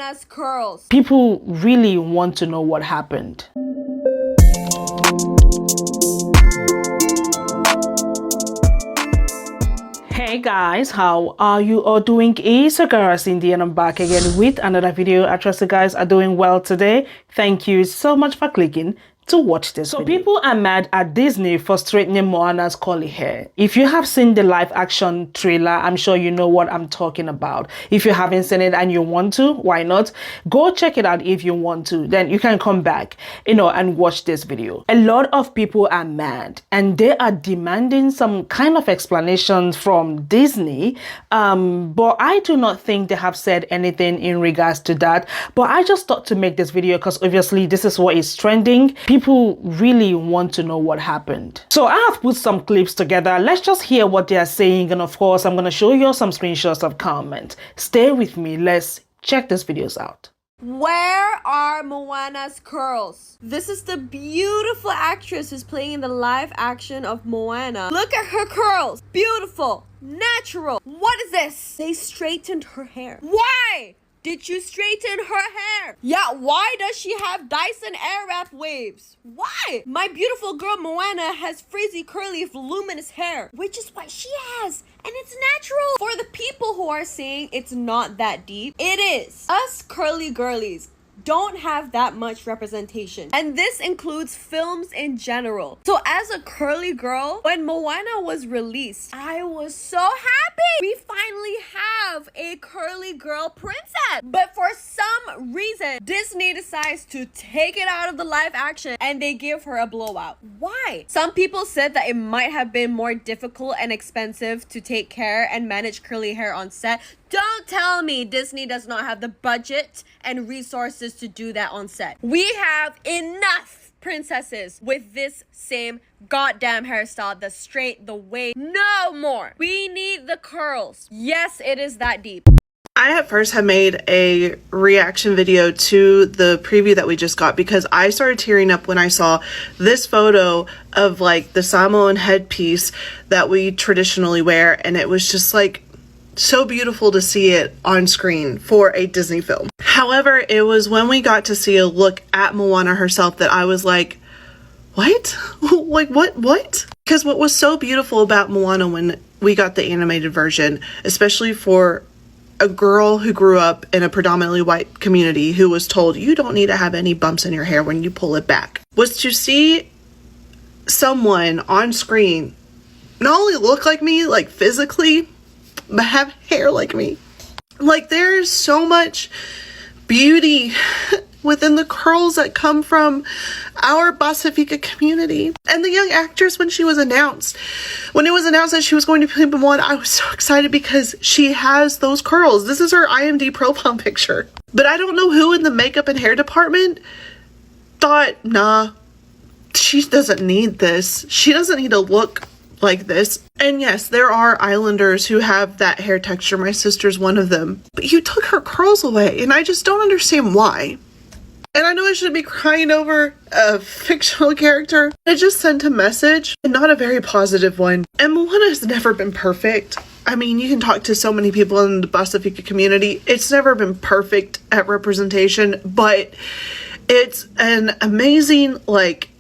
Moana's curls. People really want to know what happened. Hey guys, how are you all doing? It's your girl Cindy and I'm back again with another video. I trust you guys are doing well today. Thank you so much for clicking to watch this video. People are mad at Disney for straightening Moana's curly hair. If you have seen the live action trailer, I'm sure you know what I'm talking about. If you haven't seen it and you want to, why not? Go check it out if you want to. Then you can come back, and watch this video. A lot of people are mad and they are demanding some kind of explanation from Disney. But I do not think they have said anything in regards to that. But I just thought to make this video because obviously this is what is trending. People really want to know what happened. So I have put some clips together. Let's just hear what they are saying. And of course, I'm going to show you some screenshots of comment. Stay with me. Let's check these videos out. Where are Moana's curls? This is the beautiful actress who's playing in the live action of Moana. Look at her curls. Beautiful. Natural. What is this? They straightened her hair. Why did you straighten her hair? Yeah, why does she have Dyson Airwrap waves? Why? My beautiful girl Moana has frizzy, curly, voluminous hair, which is what she has, and it's natural. For the people who are saying it's not that deep, it is. Us curly girlies don't have that much representation, and this includes films in general. So as a curly girl, when Moana was released, I was so happy. We finally have a curly girl princess. But for some reason, Disney decides to take it out of the live action and they give her a blowout. Why? Some people said that it might have been more difficult and expensive to take care and manage curly hair on set. Don't tell me Disney does not have the budget and resources to do that on set. We have enough princesses with this same goddamn hairstyle, the straight, the wave. No more. We need the curls. Yes, it is that deep. I at first had made a reaction video to the preview that we just got because I started tearing up when I saw this photo of like the Samoan headpiece that we traditionally wear, and it was just like so beautiful to see it on screen for a Disney film. However, it was when we got to see a look at Moana herself that I was like, what? Like what? Because what was so beautiful about Moana when we got the animated version, especially for a girl who grew up in a predominantly white community who was told you don't need to have any bumps in your hair when you pull it back, was to see someone on screen not only look like me, like physically, but have hair like me. Like, there is so much beauty within the curls that come from our Pacifica community. And the young actress, when it was announced that she was going to play Moana, I was so excited because she has those curls. This is her IMDb profile picture. But I don't know who in the makeup and hair department thought, nah, she doesn't need this. She doesn't need to look like this. And yes, there are islanders who have that hair texture. My sister's one of them. But you took her curls away, and I just don't understand why. And I know I shouldn't be crying over a fictional character. It just sent a message, and not a very positive one. And Moana has never been perfect. I mean, you can talk to so many people in the Pacifica community. It's never been perfect at representation, but it's an amazing, like,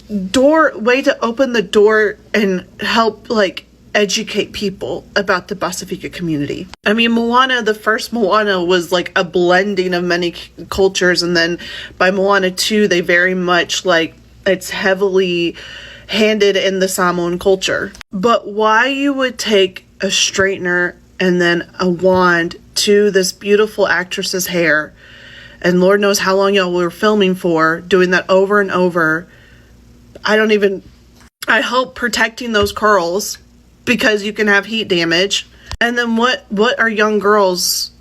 way to open the door and help like educate people about the Pacifica community. I mean, Moana, the first Moana was like a blending of many cultures, and then by Moana 2 they very much like it's heavily handed in the Samoan culture. But why you would take a straightener and then a wand to this beautiful actress's hair, and Lord knows how long y'all were filming for, doing that over and over. I hope protecting those curls because you can have heat damage. And then what are young girls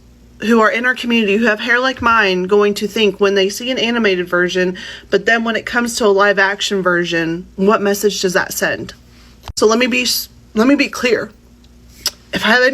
who are in our community who have hair like mine going to think when they see an animated version, but then when it comes to a live action version, what message does that send? So let me be clear. If I have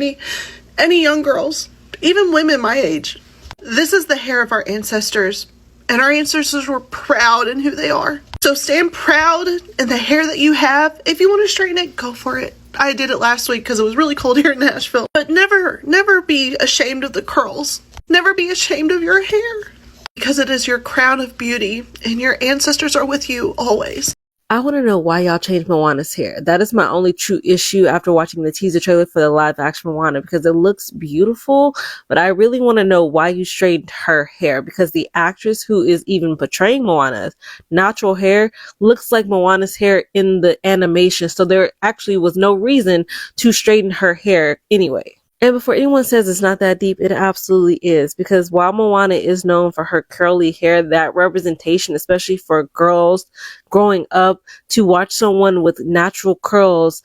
any young girls, even women my age, this is the hair of our ancestors. And our ancestors were proud in who they are. So stand proud in the hair that you have. If you want to straighten it, go for it. I did it last week because it was really cold here in Nashville. But never be ashamed of the curls. Never be ashamed of your hair, because it is your crown of beauty, and your ancestors are with you always. I want to know why y'all changed Moana's hair. That is my only true issue after watching the teaser trailer for the live action Moana, because it looks beautiful, but I really want to know why you straightened her hair, because the actress who is even portraying Moana's natural hair looks like Moana's hair in the animation, so there actually was no reason to straighten her hair anyway. And before anyone says it's not that deep, it absolutely is. Because while Moana is known for her curly hair, that representation, especially for girls growing up, to watch someone with natural curls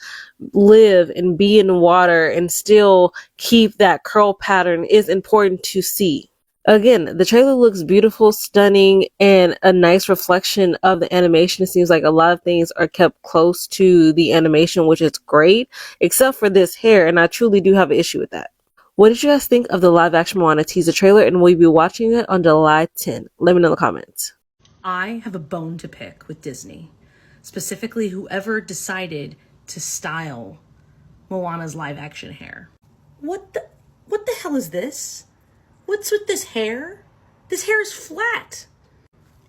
live and be in water and still keep that curl pattern is important to see. Again, the trailer looks beautiful, stunning, and a nice reflection of the animation. It seems like a lot of things are kept close to the animation, which is great, except for this hair, and I truly do have an issue with that. What did you guys think of the live action Moana teaser trailer, and will you be watching it on July 10th? Let me know in the comments. I have a bone to pick with Disney, specifically whoever decided to style Moana's live action hair. What the hell is this? What's with this hair? This hair is flat.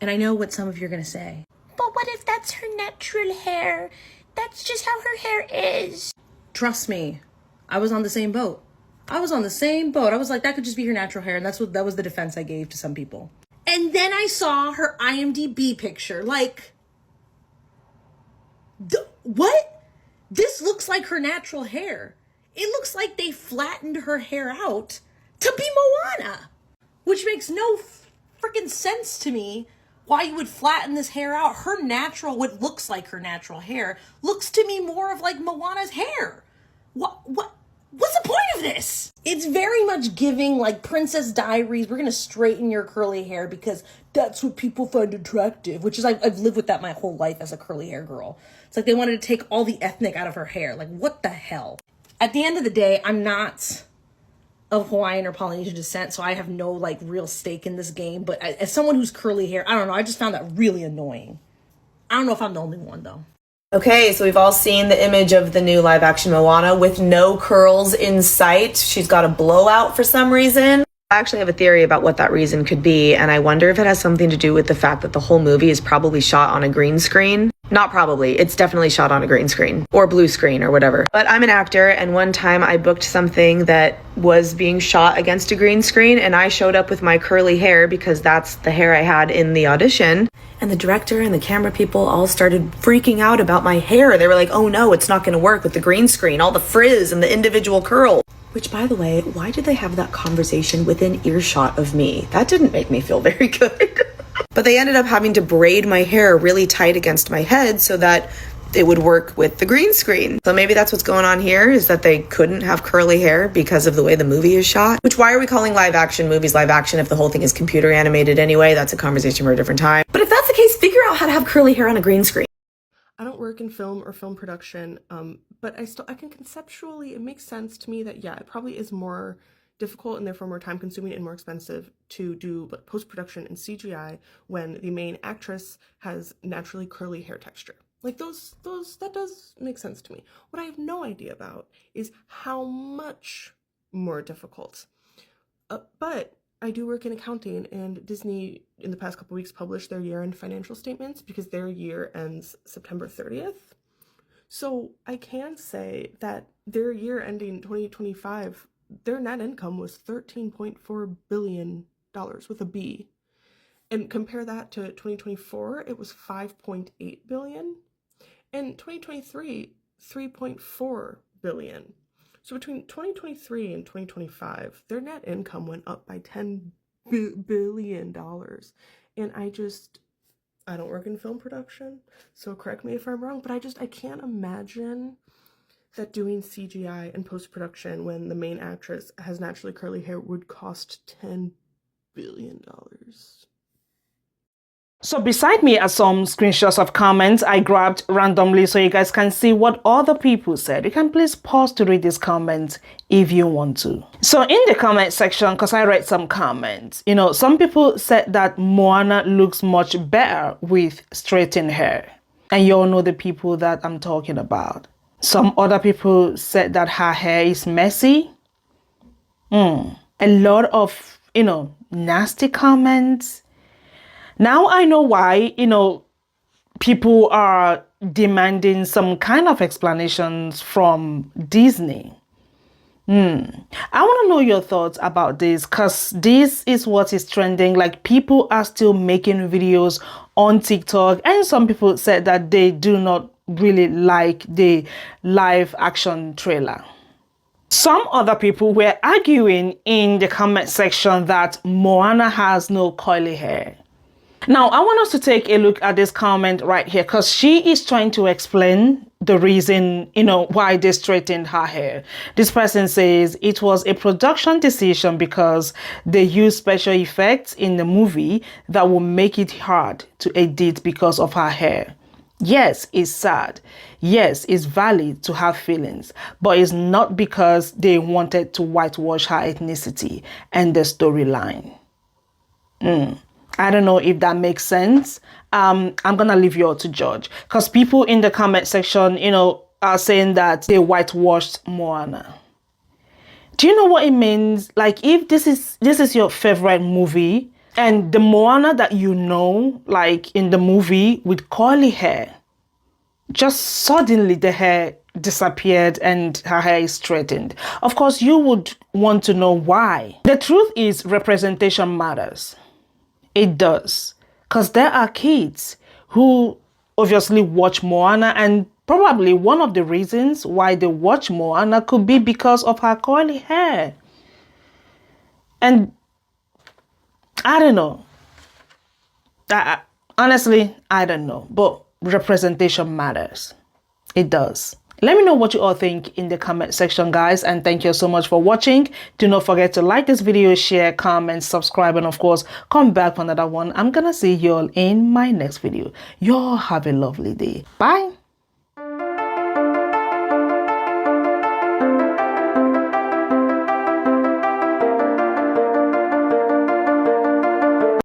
And I know what some of you are going to say. But what if that's her natural hair? That's just how her hair is. Trust me, I was on the same boat. I was like, that could just be her natural hair. And that was the defense I gave to some people. And then I saw her IMDb picture. Like, what? This looks like her natural hair. It looks like they flattened her hair out to be Moana, which makes no freaking sense to me why you would flatten this hair out. Her natural, what looks like her natural hair, looks to me more of like Moana's hair. What's the point of this? It's very much giving like Princess Diaries. We're gonna straighten your curly hair because that's what people find attractive, which is I've lived with that my whole life as a curly hair girl. It's like they wanted to take all the ethnic out of her hair. Like, what the hell? At the end of the day, I'm not of Hawaiian or Polynesian descent, so I have no like real stake in this game, but as someone who's curly hair, I don't know, I just found that really annoying. I don't know if I'm the only one though. Okay, so we've all seen the image of the new live action Moana with no curls in sight. She's got a blowout for some reason. I actually have a theory about what that reason could be, and I wonder if it has something to do with the fact that the whole movie is probably shot on a green screen. Not probably, it's definitely shot on a green screen or blue screen or whatever. But I'm an actor, and one time I booked something that was being shot against a green screen, and I showed up with my curly hair because that's the hair I had in the audition. And the director and the camera people all started freaking out about my hair. They were like, oh no, it's not gonna work with the green screen, all the frizz and the individual curl. Which, by the way, why did they have that conversation within earshot of me? That didn't make me feel very good. But they ended up having to braid my hair really tight against my head so that it would work with the green screen. So maybe that's what's going on here, is that they couldn't have curly hair because of the way the movie is shot. Which, why are we calling live action movies live action if the whole thing is computer animated anyway? That's a conversation for a different time. But if that's the case, figure out how to have curly hair on a green screen. I don't work in film or film production, but I can conceptually, it makes sense to me that, yeah, it probably is more difficult and therefore more time consuming and more expensive to do post-production and CGI when the main actress has naturally curly hair texture. Like that does make sense to me. What I have no idea about is how much more difficult. But I do work in accounting, and Disney in the past couple weeks published their year-end financial statements because their year ends September 30th. So I can say that their year ending 2025, their net income was $13.4 billion with a B. And compare that to 2024, it was $5.8 billion. And 2023, $3.4 billion. So between 2023 and 2025, their net income went up by $10 billion. And I don't work in film production, so correct me if I'm wrong, but I can't imagine that doing CGI and post-production when the main actress has naturally curly hair would cost $10 billion. So beside me are some screenshots of comments I grabbed randomly so you guys can see what other people said. You can please pause to read these comments if you want to. So in the comment section, because I read some comments, some people said that Moana looks much better with straightened hair. And you all know the people that I'm talking about. Some other people said that her hair is messy. A lot of nasty comments. Now I know why, people are demanding some kind of explanations from Disney. I want to know your thoughts about this, because this is what is trending. Like, people are still making videos on TikTok, and some people said that they do not really like the live action trailer. Some other people were arguing in the comment section that Moana has no curly hair. Now, I want us to take a look at this comment right here, because she is trying to explain the reason, why they straightened her hair. This person says it was a production decision because they used special effects in the movie that will make it hard to edit because of her hair. Yes, it's sad. Yes, it's valid to have feelings, but it's not because they wanted to whitewash her ethnicity and the storyline. I don't know if that makes sense. I'm gonna leave you all to judge, because people in the comment section, are saying that they whitewashed Moana. Do you know what it means? Like, if this is your favorite movie, and the Moana that like in the movie with curly hair, just suddenly the hair disappeared and her hair is straightened, of course you would want to know why. The truth is, representation matters. It does, because there are kids who obviously watch Moana, and probably one of the reasons why they watch Moana could be because of her curly hair. And I don't know. Honestly, I don't know. But representation matters. It does. Let me know what you all think in the comment section, guys, and thank you so much for watching. Do not forget to like this video, share, comment, subscribe, and of course, come back for another one. I'm gonna see you all in my next video. Y'all have a lovely day. Bye.